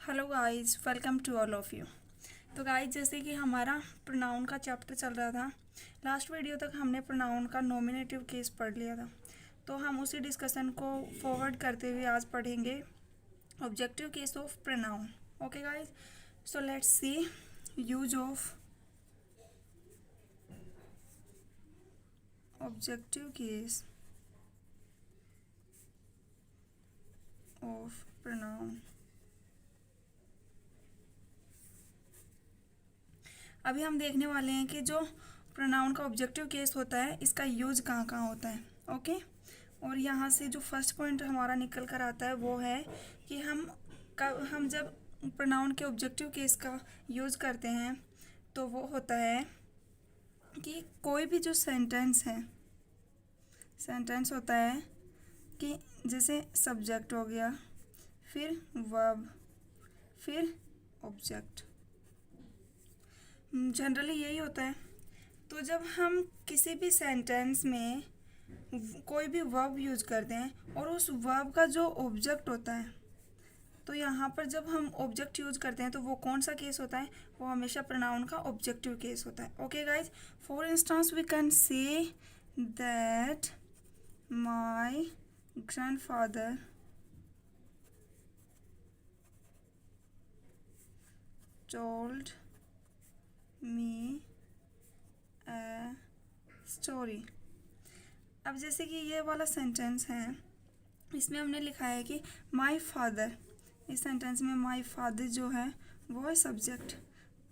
Hello guys, welcome to all of you. तो guys, जैसे कि हमारा प्रोनाउन का चैप्टर चल रहा था, लास्ट वीडियो तक हमने प्रोनाउन का नॉमिनेटिव केस पढ़ लिया था। तो हम उसी डिस्कशन को फॉरवर्ड करते हुए आज पढ़ेंगे objective case of pronoun. Okay guys, so let's see use of objective case of pronoun. अभी हम देखने वाले हैं कि जो प्रोनाउन का ऑब्जेक्टिव केस होता है, इसका यूज कहाँ कहाँ होता है। ओके, और यहाँ से जो फर्स्ट पॉइंट हमारा निकल कर आता है वो है कि हम जब प्रोनाउन के ऑब्जेक्टिव केस का यूज करते हैं तो वो होता है कि कोई भी जो सेंटेंस होता है कि जैसे सब्जेक्ट हो गया, फिर वर्ब, फिर ऑब्जेक्ट, जनरली यही होता है। तो जब हम किसी भी सेंटेंस में कोई भी वर्ब यूज करते हैं और उस वर्ब का जो ऑब्जेक्ट होता है, तो यहाँ पर जब हम ऑब्जेक्ट यूज करते हैं तो वो कौन सा केस होता है, वो हमेशा प्रोनाउन का ऑब्जेक्टिव केस होता है। Okay guys, for instance we can say that my grandfather told me a story। अब जैसे कि ये वाला सेंटेंस है, इसमें हमने लिखा है कि माय फादर, इस सेंटेंस में माय फादर जो है वो है सब्जेक्ट,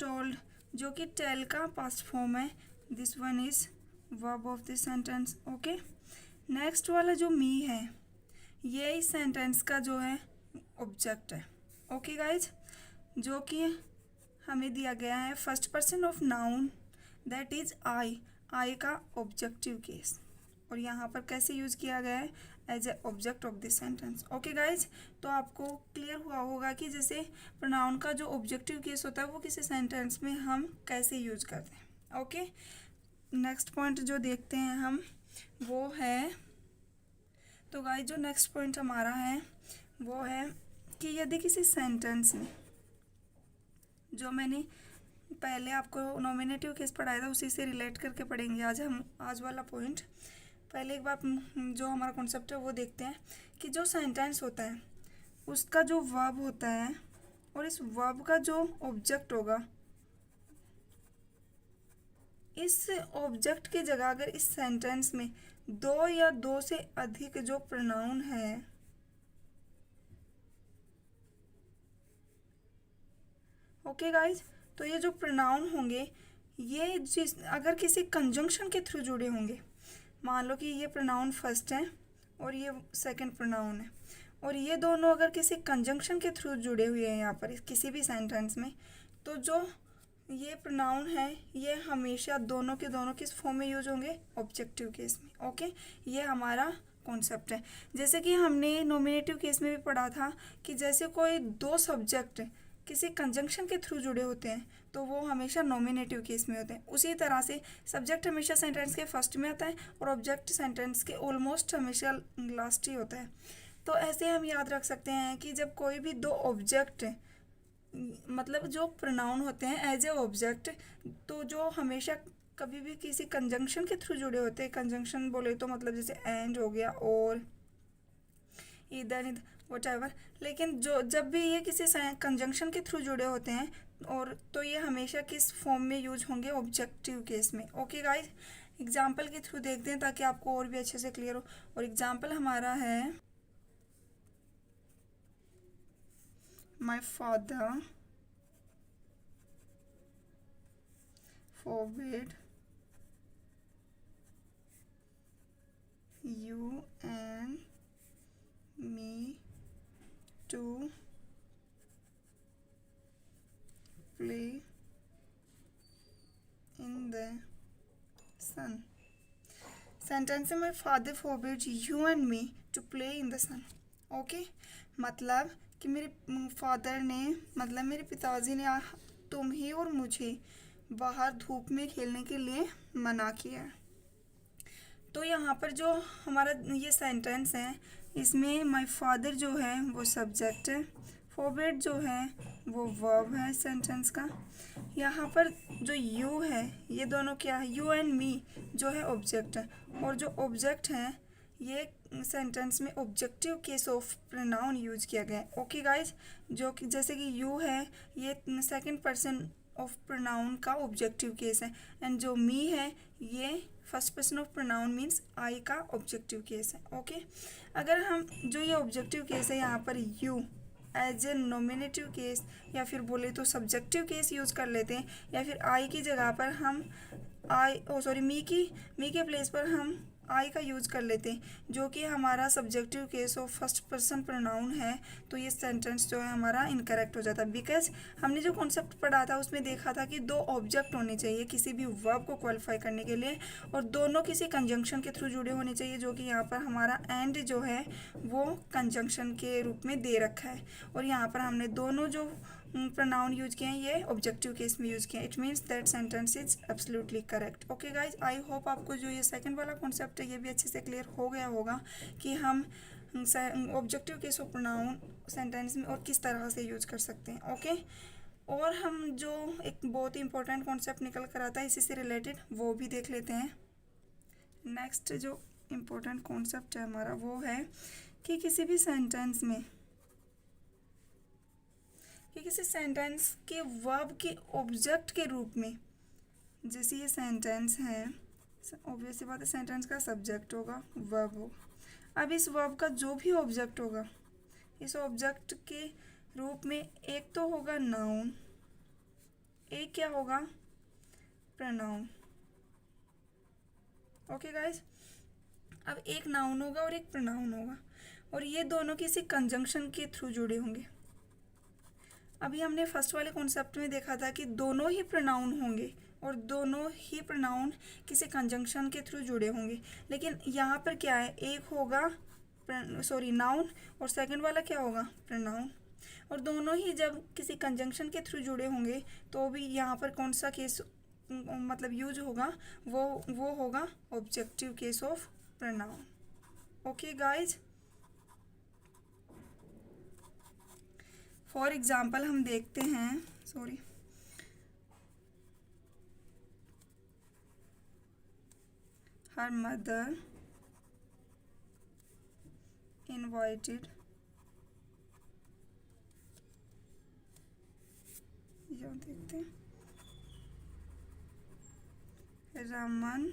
टोल्ड जो कि टेल का पास्ट फॉर्म है, this one is verb of this sentence. Okay, next वाला जो मी है, ये इस सेंटेंस का जो है ऑब्जेक्ट है। ओके गाइज, जो कि हमें दिया गया है first person of noun, that is I का ऑब्जेक्टिव केस, और यहाँ पर कैसे यूज़ किया गया है, as a object of this sentence. Okay guys, तो आपको क्लियर हुआ होगा कि जैसे प्रोनाउन का जो ऑब्जेक्टिव केस होता है वो किसी सेंटेंस में हम कैसे यूज करते हैं। ओके, नेक्स्ट पॉइंट जो देखते हैं हम वो है, तो गाइज जो नेक्स्ट पॉइंट हमारा है वो है कि यदि किसी सेंटेंस में, जो मैंने पहले आपको नॉमिनेटिव केस पढ़ाया था उसी से रिलेट करके पढ़ेंगे आज वाला पॉइंट। पहले एक बार जो हमारा कॉन्सेप्ट है वो देखते हैं कि जो सेंटेंस होता है उसका जो वर्ब होता है और इस वर्ब का जो ऑब्जेक्ट होगा, इस ऑब्जेक्ट की जगह अगर इस सेंटेंस में दो या दो से अधिक जो प्रोनाउन है, ओके गाइज, तो ये जो प्रोनाउन होंगे ये अगर किसी कंजंक्शन के थ्रू जुड़े होंगे, मान लो कि ये प्रोनाउन फर्स्ट है और ये सेकंड प्रोनाउन है, और ये दोनों अगर किसी कंजंक्शन के थ्रू जुड़े हुए हैं यहाँ पर किसी भी सेंटेंस में, तो जो ये प्रोनाउन है ये हमेशा दोनों के दोनों किस फॉर्म में यूज होंगे, ऑब्जेक्टिव केस में। ओके, ये हमारा कॉन्सेप्ट है। जैसे कि हमने नॉमिनेटिव केस में भी पढ़ा था कि जैसे कोई दो सब्जेक्ट किसी कंजंक्शन के थ्रू जुड़े होते हैं तो वो हमेशा नॉमिनेटिव केस में होते हैं। उसी तरह से सब्जेक्ट हमेशा सेंटेंस के फर्स्ट में आता है और ऑब्जेक्ट सेंटेंस के ऑलमोस्ट हमेशा लास्ट ही होता है। तो ऐसे हम याद रख सकते हैं कि जब कोई भी दो ऑब्जेक्ट, मतलब जो प्रोनाउन होते हैं एज ए ऑब्जेक्ट, तो जो हमेशा कभी भी किसी कंजंक्शन के थ्रू जुड़े होते हैं, कंजंक्शन बोले तो मतलब जैसे एंड हो गया और इधर व्हाटएवर, लेकिन जो जब भी ये किसी कंजंक्शन के थ्रू जुड़े होते हैं और तो ये हमेशा किस फॉर्म में यूज होंगे, ऑब्जेक्टिव केस में। ओके गाइज, एग्जाम्पल के थ्रू देखते हैं ताकि आपको और भी अच्छे से क्लियर हो। और एग्जाम्पल हमारा है my father forbid you and me to play in the sun। Sentence में father forbid you and me to play in the sun। Okay, मतलब कि मेरे फादर ने, मतलब मेरे पिताजी ने तुम ही और मुझे बाहर धूप में खेलने के लिए मना किया है। तो यहाँ पर जो हमारा ये सेंटेंस है इसमें माय फादर जो है वो सब्जेक्ट है, फोरबिड जो है वो वर्ब है सेंटेंस का। यहाँ पर जो यू है ये दोनों क्या है, यू एंड मी जो है ऑब्जेक्ट है, और जो ऑब्जेक्ट है ये सेंटेंस में objective case of pronoun use किया गया है। ओके गाइज, जो कि जैसे कि यू है ये सेकंड पर्सन ऑफ प्रोनाउन का ऑब्जेक्टिव केस है, एंड जो मी है ये first person of pronoun means I का ऑब्जेक्टिव केस है। ओके, अगर हम जो ये ऑब्जेक्टिव केस है यहाँ पर you as a nominative case या फिर बोले तो सब्जेक्टिव केस यूज़ कर लेते हैं, या फिर आई की जगह पर हम मी के प्लेस पर हम आई का यूज़ कर लेते हैं, जो कि हमारा subjective case of first person pronoun है, तो ये सेंटेंस जो है हमारा इनकरेक्ट हो जाता है। बिकॉज हमने जो कॉन्सेप्ट पढ़ा था उसमें देखा था कि दो ऑब्जेक्ट होने चाहिए किसी भी वर्ब को क्वालिफाई करने के लिए, और दोनों किसी कंजंक्शन के थ्रू जुड़े होने चाहिए, जो कि यहाँ पर हमारा एंड जो है वो कंजंक्शन के रूप में दे रखा है, और यहाँ पर हमने दोनों जो प्रोनाउन यूज किए हैं ये ऑब्जेक्टिव केस में यूज किए हैं। It means that sentence is absolutely correct. Okay guys, I hope आपको जो ये सेकंड वाला कॉन्सेप्ट है ये भी अच्छे से क्लियर हो गया होगा कि हम objective case of pronoun sentence में और किस तरह से यूज कर सकते हैं। ओके, और हम जो एक बहुत ही इंपॉर्टेंट कॉन्सेप्ट निकल कर आता है इसी से रिलेटेड वो भी देख लेते हैं। नेक्स्ट जो इम्पोर्टेंट कॉन्सेप्ट है हमारा वो है कि किसी भी सेंटेंस में कि किसी सेंटेंस के वर्ब के ऑब्जेक्ट के रूप में, जैसे ये सेंटेंस है ऑब्वियस सी बात है सेंटेंस का सब्जेक्ट होगा वर्ब होगा। अब इस वर्ब का जो भी ऑब्जेक्ट होगा इस ऑब्जेक्ट के रूप में एक तो होगा नाउन, एक क्या होगा प्रोनाउन। ओके गाइज, अब एक नाउन होगा और एक प्रोनाउन होगा, और ये दोनों किसी कंजंक्शन के थ्रू जुड़े होंगे। अभी हमने फर्स्ट वाले कॉन्सेप्ट में देखा था कि दोनों ही प्रोनाउन होंगे और दोनों ही प्रोनाउन किसी कंजंक्शन के थ्रू जुड़े होंगे, लेकिन यहाँ पर क्या है, एक होगा नाउन और सेकंड वाला क्या होगा प्रोनाउन, और दोनों ही जब किसी कंजंक्शन के थ्रू जुड़े होंगे तो भी यहाँ पर कौन सा केस मतलब यूज होगा, वो होगा objective case of pronoun. Okay guys, for example हम देखते हैं हर मदर इनवाइटेड या देखते हैं Raman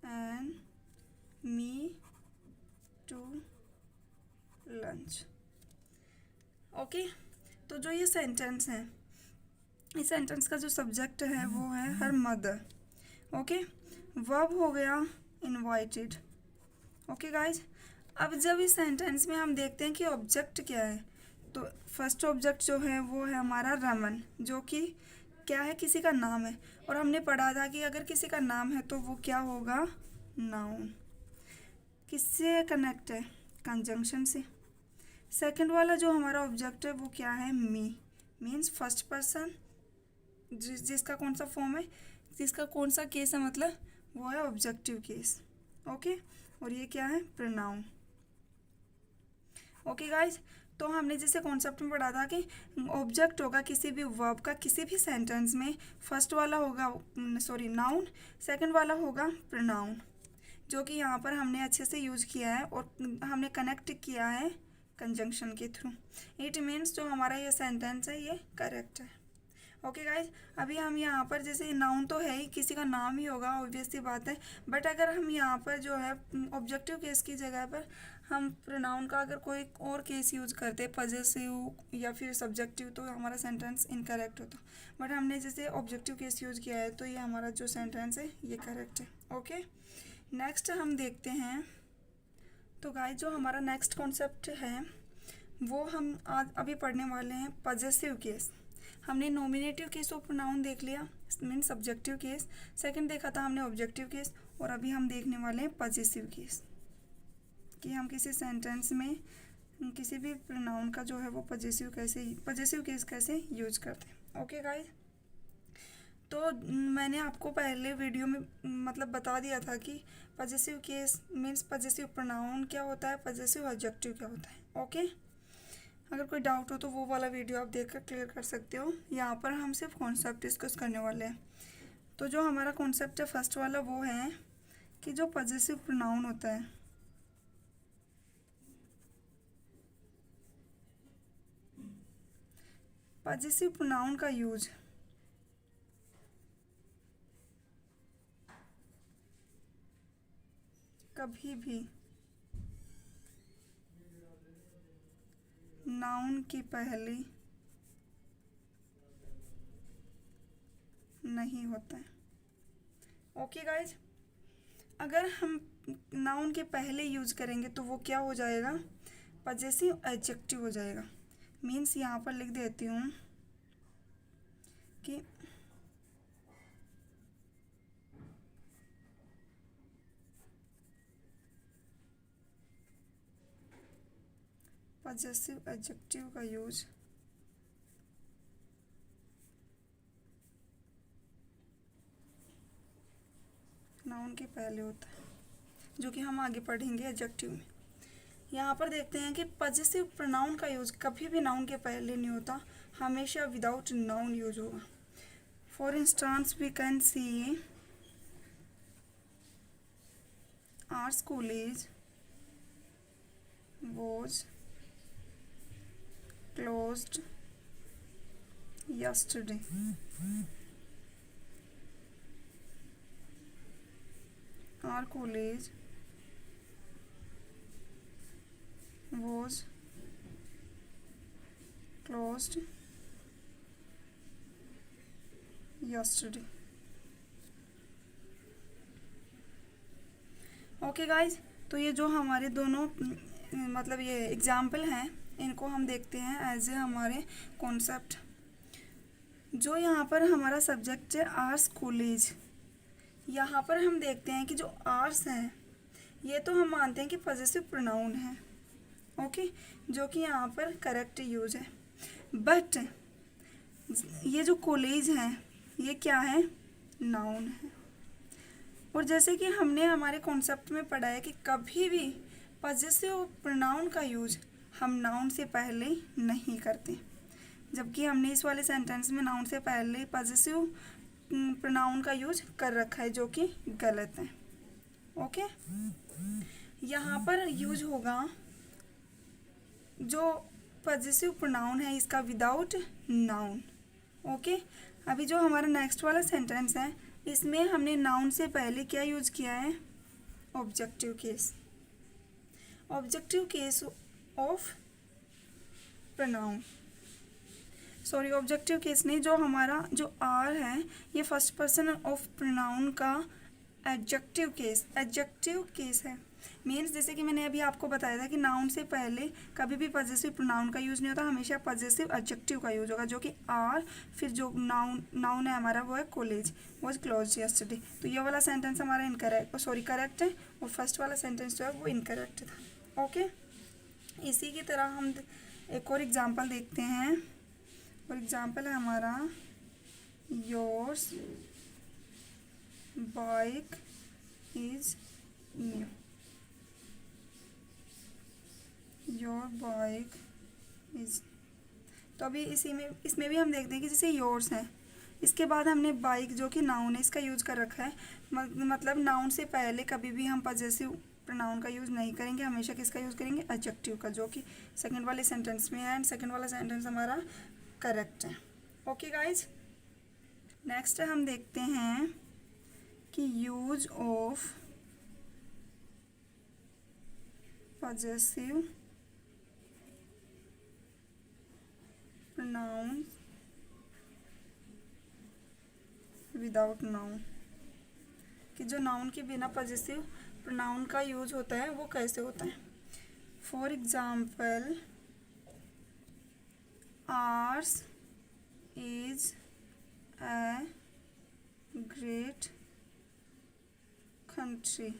and me to lunch. Okay, तो जो ये सेंटेंस है इस सेंटेंस का जो सब्जेक्ट है वो है हर मदर। ओके, वर्ब हो गया इनवाइटेड। ओके गाइज, अब जब इस सेंटेंस में हम देखते हैं कि ऑब्जेक्ट क्या है, तो फर्स्ट ऑब्जेक्ट जो है वो है हमारा रमन, जो कि क्या है किसी का नाम है, और हमने पढ़ा था कि अगर किसी का नाम है तो वो क्या होगा नाउन। किससे कनेक्ट है कंजंक्शन से। सेकंड वाला जो हमारा ऑब्जेक्ट है वो क्या है मी, मीन्स फर्स्ट पर्सन जिसका कौन सा फॉर्म है, जिसका कौन सा केस है, मतलब वो है ऑब्जेक्टिव केस। ओके, और ये क्या है प्रोनाउन। ओके गाइज, तो हमने जैसे कॉन्सेप्ट में पढ़ा था कि ऑब्जेक्ट होगा किसी भी वर्ब का किसी भी सेंटेंस में, फर्स्ट वाला होगा नाउन, सेकंड वाला होगा प्रोनाउन, जो कि यहाँ पर हमने अच्छे से यूज किया है और हमने कनेक्ट किया है कंजंक्शन के थ्रू। इट मीन्स जो हमारा ये सेंटेंस है ये करेक्ट है। ओके गाइज, अभी हम यहाँ पर जैसे नाउन तो है ही, किसी का नाम ही होगा ऑब्वियस सी बात है, बट अगर हम यहाँ पर जो है ऑब्जेक्टिव केस की जगह पर हम प्रोनाउन का अगर कोई और केस यूज करते पॉजेसिव या फिर सब्जेक्टिव तो हमारा सेंटेंस इनकरेक्ट होता, बट हमने जैसे ऑब्जेक्टिव केस यूज किया है तो ये हमारा जो सेंटेंस है ये करेक्ट है। ओके, नेक्स्ट हम देखते हैं। तो गाइज, जो हमारा नेक्स्ट कॉन्सेप्ट है वो हम आज अभी पढ़ने वाले हैं पॉजेसिव केस। हमने नॉमिनेटिव केस ऑफ प्रोनाउन देख लिया, मीन सब्जेक्टिव केस, सेकंड देखा था हमने ऑब्जेक्टिव केस, और अभी हम देखने वाले हैं पॉजेसिव केस, कि हम किसी सेंटेंस में किसी भी प्रोनाउन का जो है वो पॉजेसिव केस कैसे यूज करते हैं। ओके गाइज, तो मैंने आपको पहले वीडियो में मतलब बता दिया था कि possessive case means possessive pronoun क्या होता है, पॉजेसिव एडजेक्टिव क्या होता है। ओके, अगर कोई डाउट हो तो वो वाला वीडियो आप देखकर क्लियर कर सकते हो। यहाँ पर हम सिर्फ कॉन्सेप्ट डिस्कस करने वाले हैं। तो जो हमारा कॉन्सेप्ट है फर्स्ट वाला वो है कि जो पॉजेसिव प्रोनाउन होता है, पॉजेसिव प्रोनाउन का यूज कभी भी नाउन के पहले नहीं होता है। ओके गाइज, अगर हम नाउन के पहले यूज करेंगे तो वो क्या हो जाएगा, पॉजेसिव एडजेक्टिव हो जाएगा। मीन्स यहाँ पर लिख देती हूँ कि पॉजेसिव एडजेक्टिव का यूज नाउन के पहले होता है, जो कि हम आगे पढ़ेंगे एडजेक्टिव में। यहाँ पर देखते हैं कि पॉजेसिव प्रोनाउन का यूज कभी भी नाउन के पहले नहीं होता, हमेशा विदाउट नाउन यूज होगा। For instance we can see our school is was closed yesterday. Our college was closed yesterday. Okay guys, तो ये जो हमारे दोनों मतलब ये एग्जाम्पल हैं, इनको हम देखते हैं एज ए हमारे कॉन्सेप्ट। जो यहाँ पर हमारा सब्जेक्ट है आर्ट्स कॉलेज, यहाँ पर हम देखते हैं कि जो आर्ट्स हैं ये तो हम मानते हैं कि पॉजेसिव प्रोनाउन है, ओके, जो कि यहाँ पर करेक्ट यूज है। बट ये जो कॉलेज है ये क्या है, नाउन है। और जैसे कि हमने हमारे कॉन्सेप्ट में पढ़ा है कि कभी भी पॉजेसिव प्रोनाउन का यूज हम नाउन से पहले नहीं करते, जबकि हमने इस वाले सेंटेंस में नाउन से पहले पॉजेसिव प्रोनाउन का यूज कर रखा है, जो कि गलत है। ओके, यहाँ पर यूज होगा जो पॉजेसिव प्रोनाउन है इसका विदाउट नाउन। ओके, अभी जो हमारा नेक्स्ट वाला सेंटेंस है इसमें हमने नाउन से पहले क्या यूज किया है, objective case. Objective case of pronoun, sorry objective case नहीं, जो हमारा जो आर है ये फर्स्ट पर्सन ऑफ प्रोनाउन का एडजेक्टिव केस है। मीन्स जैसे कि मैंने अभी आपको बताया था कि नाउन से पहले कभी भी पॉजेसिव प्रोनाउन का यूज़ नहीं होता, हमेशा पॉजेसिव एडजेक्टिव का यूज होगा, जो कि आर, फिर जो नाउन है हमारा वो है कॉलेज वॉज क्लोज्ड यस्टरडे। तो ये वाला सेंटेंस हमारा करेक्ट है, और फर्स्ट वाला सेंटेंस जो है वो इनकरेक्ट था। ओके, इसी की तरह हम एक और एग्जाम्पल देखते हैं, और एग्जाम्पल है हमारा yours bike is new. Your bike is, तो अभी इसमें भी हम देखते हैं कि जैसे योर्स है, इसके बाद हमने बाइक जो कि नाउन है इसका यूज कर रखा है, मतलब नाउन से पहले कभी भी हम पॉजेसिव प्रोनाउन का यूज़ नहीं करेंगे, हमेशा किसका यूज़ करेंगे, एडजेक्टिव का, जो कि सेकंड वाले सेंटेंस में है, एंड सेकंड वाला सेंटेंस हमारा करेक्ट है। ओके गाइज, नेक्स्ट हम देखते हैं कि use of possessive pronoun without noun, कि जो नाउन के बिना पॉजेसिव प्रोनाउन का यूज होता है वो कैसे होता है। For example, ours is a great country.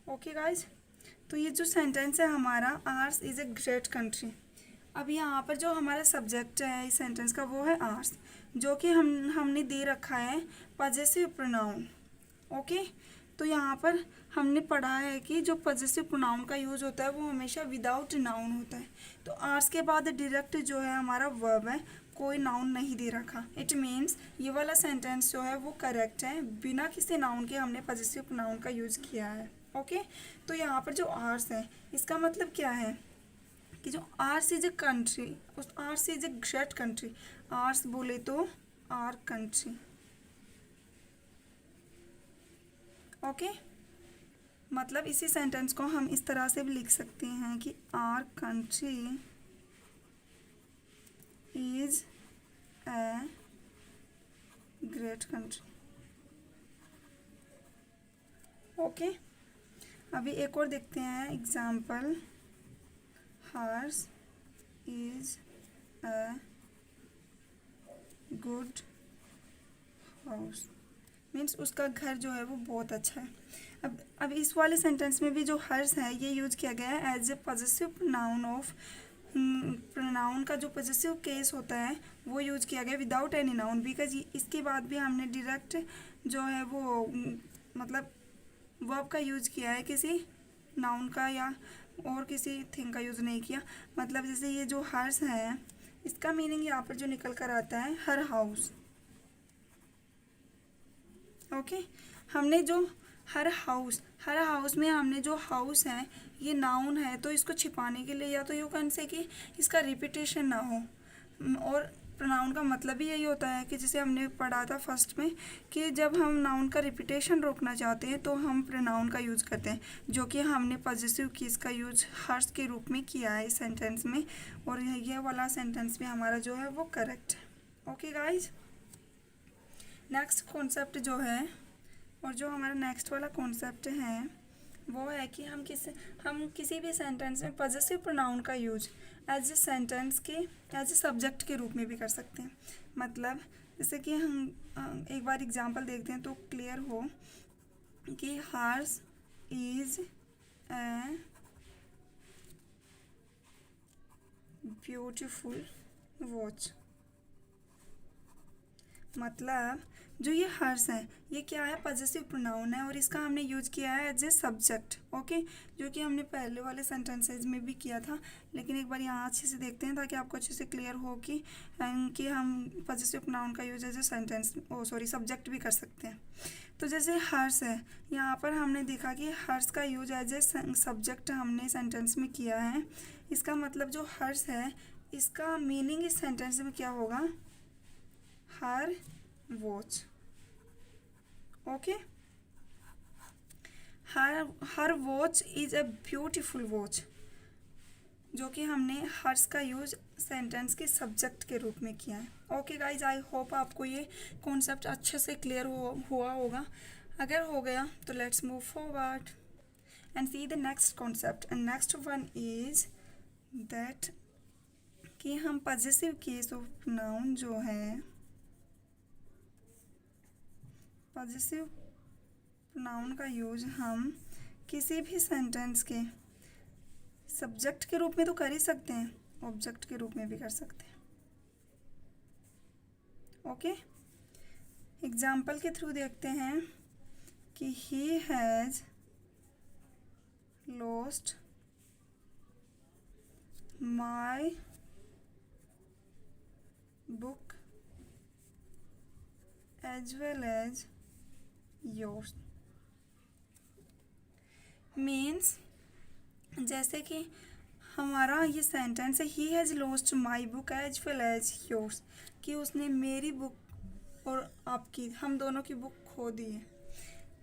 Okay guys, तो ये जो सेंटेंस है हमारा ours is a great country, अब यहाँ पर जो हमारा सब्जेक्ट है इस सेंटेंस का वो है आर्स, जो कि हमने दे रखा है पॉजेसिव प्रोनाउन। ओके, तो यहाँ पर हमने पढ़ा है कि जो पॉजेसिव प्रोनाउन का यूज होता है वो हमेशा विदाउट नाउन होता है। तो आर्स के बाद डायरेक्ट जो है हमारा वर्ब है, कोई नाउन नहीं दे रखा। इट मीन्स ये वाला सेंटेंस जो है वो करेक्ट है, बिना किसी नाउन के हमने पॉजेसिव प्रोनाउन का यूज किया है। ओके, तो यहाँ पर जो आर्स है इसका मतलब क्या है कि जो आर्स इज ए कंट्री, उस ours is a great country. Ours बोले तो आर कंट्री। ओके, मतलब इसी सेंटेंस को हम इस तरह से भी लिख सकते हैं कि our country is a great country. Okay, अभी एक और देखते हैं example. Hers is a good house, means उसका घर जो है वो बहुत अच्छा है। अब इस वाले सेंटेंस में भी जो हर्स है ये यूज किया गया है as a possessive pronoun of, pronoun का जो पॉजेसिव केस होता है वो यूज किया गया विदाउट एनी नाउन, बिकॉज इसके बाद भी हमने डायरेक्ट जो है वो मतलब वर्ब का यूज किया है, किसी नाउन का या और किसी थिंग का यूज नहीं किया। मतलब जैसे ये जो हर्स है इसका मीनिंग यहाँ पर जो निकल कर आता है हर हाउस। ओके, हमने जो हर हाउस में हमने जो हाउस है ये नाउन है, तो इसको छिपाने के लिए या तो यू कैन से कि इसका रिपीटेशन ना हो। और प्रोनाउन का मतलब ही यही होता है कि जैसे हमने पढ़ा था फर्स्ट में कि जब हम नाउन का रिपीटेशन रोकना चाहते हैं तो हम प्रोनाउन का यूज़ करते हैं, जो कि हमने पॉजेसिव कीज का यूज हर्स के रूप में किया है इस सेंटेंस में, और यह वाला सेंटेंस भी हमारा जो है वो करेक्ट है। ओके गाइज, नेक्स्ट कॉन्सेप्ट जो है, और जो हमारा नेक्स्ट वाला कॉन्सेप्ट है वो है कि हम किसी भी सेंटेंस में पॉजेसिव प्रोनाउन का यूज एज ए सेंटेंस के एज ए सब्जेक्ट के रूप में भी कर सकते हैं। मतलब जैसे कि हम एक बार एग्जांपल देखते हैं तो क्लियर हो कि hers is a beautiful watch. मतलब जो ये हर्स है ये क्या है, पॉजेसिव प्रोनाउन है और इसका हमने यूज किया है एज ए सब्जेक्ट। ओके, जो कि हमने पहले वाले सेंटेंसेज में भी किया था, लेकिन एक बार यहाँ अच्छे से देखते हैं ताकि आपको अच्छे से क्लियर हो कि हम पॉजेसिव प्रोनाउन का यूज एज ए सब्जेक्ट भी कर सकते हैं। तो जैसे हर्स है, यहाँ पर हमने देखा कि हर्स का यूज एज ए सब्जेक्ट हमने सेंटेंस में किया है। इसका मतलब जो हर्स है इसका मीनिंग इस सेंटेंस में क्या होगा, her watch. Okay, her watch is a beautiful watch, जो कि हमने हर्स का यूज सेंटेंस के सब्जेक्ट के रूप में किया है। ओके गाइज, आई होप आपको ये कॉन्सेप्ट अच्छे से क्लियर हुआ होगा। अगर हो गया तो let's move forward and see the next concept. And next one is that कि हम पॉजेसिव केस ऑफ प्रोनाउन जो है, पॉजेसिव प्रोनाउन का यूज हम किसी भी सेंटेंस के सब्जेक्ट के रूप में तो कर ही सकते हैं, ऑब्जेक्ट के रूप में भी कर सकते हैं। ओके, एग्जाम्पल के थ्रू देखते हैं कि he has lost my book as well as yours. Means जैसे कि हमारा ये सेंटेंस है he has lost my book as well as yours, कि उसने मेरी बुक और आपकी, हम दोनों की बुक खो दी है।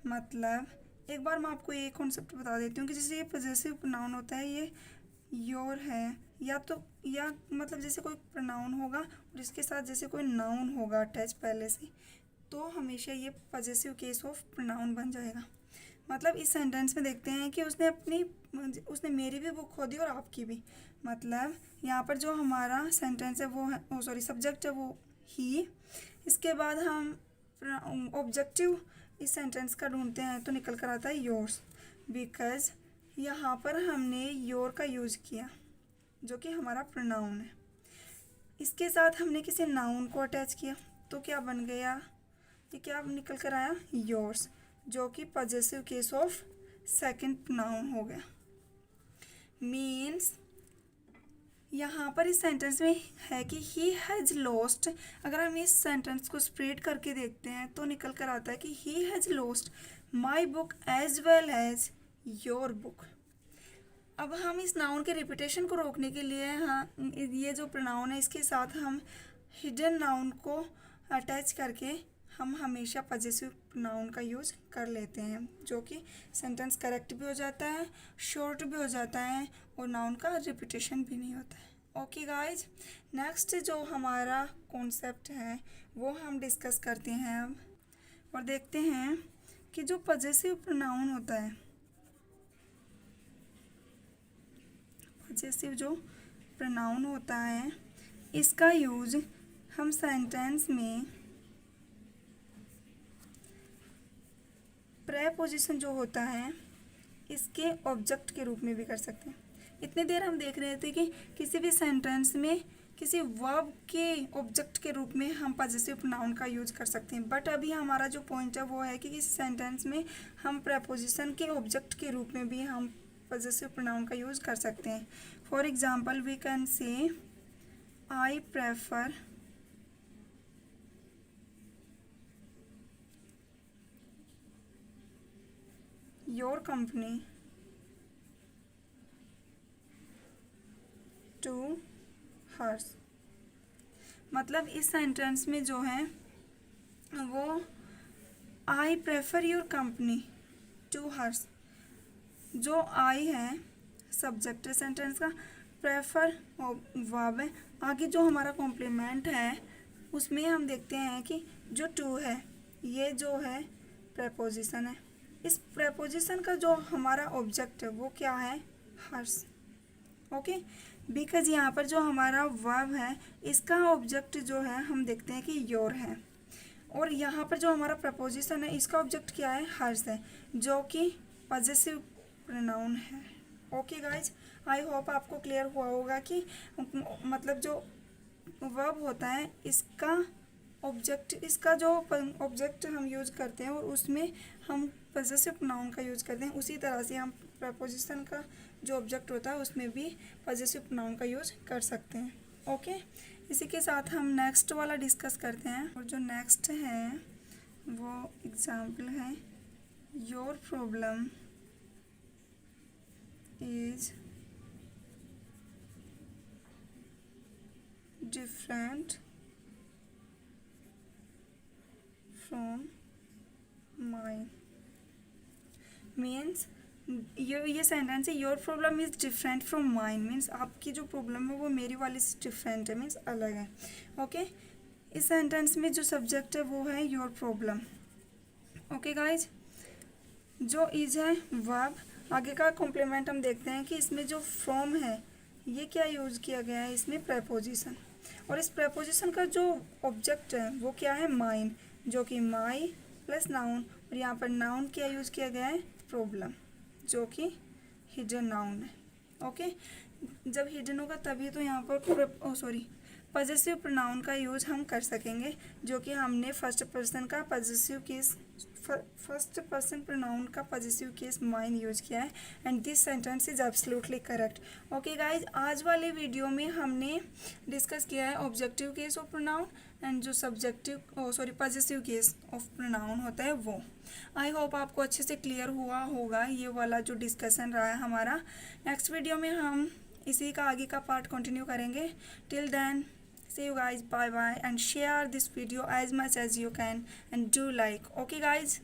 मतलब एक बार मैं आपको ये कॉन्सेप्ट बता देती हूँ कि जैसे ये पॉजेसिव प्रोनाउन होता है, ये योर है या मतलब जैसे कोई प्रोनाउन होगा और इसके साथ जैसे कोई नाउन होगा अटैच पहले से, तो हमेशा ये पॉजेसिव केस ऑफ प्रोनाउन बन जाएगा। मतलब इस सेंटेंस में देखते हैं कि उसने मेरी भी बुक खो दी और आपकी भी। मतलब यहाँ पर जो हमारा सेंटेंस है वो है सब्जेक्ट है वो ही, इसके बाद हम ऑब्जेक्टिव इस सेंटेंस का ढूंढते हैं तो निकल कर आता है योर्स, बिकॉज यहाँ पर हमने योर का यूज किया जो कि हमारा प्रोनाउन है। इसके साथ हमने किसी नाउन को अटैच किया तो क्या बन गया, ये क्या निकल कर आया, योर्स। जो कि possessive case of second pronoun हो गया। मीन्स यहाँ पर इस सेंटेंस में है कि ही हैज़ लॉस्ट। अगर हम इस सेंटेंस को स्प्रेड करके देखते हैं तो निकल कर आता है कि he has lost my book as well as your book. अब हम इस नाउन के रिपीटेशन को रोकने के लिए ये जो प्रोनाउन है इसके साथ हम हिडन नाउन को अटैच करके हम हमेशा पॉजेसिव प्रोनाउन का यूज़ कर लेते हैं, जो कि सेंटेंस करेक्ट भी हो जाता है, शॉर्ट भी हो जाता है और नाउन का रिपीटेशन भी नहीं होता है। ओके गाइज, नेक्स्ट जो हमारा कॉन्सेप्ट है वो हम डिस्कस करते हैं अब, और देखते हैं कि जो पॉजेसिव प्रोनाउन होता है, पॉजेसिव जो प्रोनाउन होता है इसका यूज हम सेंटेंस में प्रेपोजिशन जो होता है इसके ऑब्जेक्ट के रूप में भी कर सकते हैं। इतनी देर हम देख रहे थे कि किसी भी सेंटेंस में किसी वर्ब के ऑब्जेक्ट के रूप में हम पॉजेसिव प्रोनाउन का यूज कर सकते हैं, बट अभी हमारा जो पॉइंट है वो है कि इस सेंटेंस में हम प्रेपोजिशन के ऑब्जेक्ट के रूप में भी हम पॉजेसिव प्रोनाउन का यूज कर सकते हैं। For example we can say I prefer your company to hers. मतलब इस सेंटेंस में जो है वो I prefer your company to hers, जो आई है सब्जेक्ट है सेंटेंस का, प्रेफर वर्ब है, आगे जो हमारा कॉम्प्लीमेंट है उसमें हम देखते हैं कि जो टू है ये जो है प्रेपोजिशन है। इस प्रेपोजिशन का जो हमारा ऑब्जेक्ट है वो क्या है, हर्स। ओके, बिकॉज यहाँ पर जो हमारा वर्ब है इसका ऑब्जेक्ट जो है हम देखते हैं कि योर है, और यहाँ पर जो हमारा प्रपोजिशन है इसका ऑब्जेक्ट क्या है, हर्स है, जो कि पॉजेसिव प्रोनाउन है। ओके गाइज, आई होप आपको क्लियर हुआ होगा कि मतलब जो वर्ब होता है इसका ऑब्जेक्ट, इसका जो ऑब्जेक्ट हम यूज करते हैं और उसमें हम पॉजेसिव प्रोनाउन का यूज करते हैं, उसी तरह से हम प्रपोजिशन का जो ऑब्जेक्ट होता है उसमें भी पॉजेसिव प्रोनाउन का यूज कर सकते हैं। ओके, इसी के साथ हम नेक्स्ट वाला डिस्कस करते हैं, और जो नेक्स्ट है वो एग्जाम्पल है your problem is different from mine. Means ये सेंटेंस है your problem is different from mine, means आपकी जो प्रॉब्लम है वो मेरी वाली से डिफरेंट है, मीन्स अलग है। ओके, इस सेंटेंस में जो सब्जेक्ट है वो है योर प्रॉब्लम। ओके गाइज, जो इज है वर्ब, आगे का कॉम्प्लीमेंट हम देखते हैं कि इसमें जो फ्रॉम है ये क्या यूज़ किया गया है, इसमें प्रेपोजिशन, और इस प्रेपोजिशन का जो ऑब्जेक्ट है वो क्या है, माइन, जो कि माई प्लस नाउन, और यहाँ पर नाउन क्या यूज़ किया गया है, प्रॉब्लम, जो कि हिडन नाउन है। ओके, जब हिडन होगा तभी तो यहाँ पर पॉजेसिव प्रोनाउन का यूज हम कर सकेंगे, जो कि हमने फर्स्ट पर्सन प्रोनाउन का पॉजेसिव केस माइन यूज किया है, and this sentence is absolutely correct. Okay guys, आज वाले वीडियो में हमने डिस्कस किया है objective case of pronoun and जो पॉजेसिव केस ऑफ प्रोनाउन होता है वो। आई होप आपको अच्छे से क्लियर हुआ होगा ये वाला जो डिस्कशन रहा है हमारा। नेक्स्ट वीडियो में हम इसी का आगे का पार्ट कंटिन्यू करेंगे। Till then, see you guys, bye bye, and share this video as much as you can and do like. Okay guys.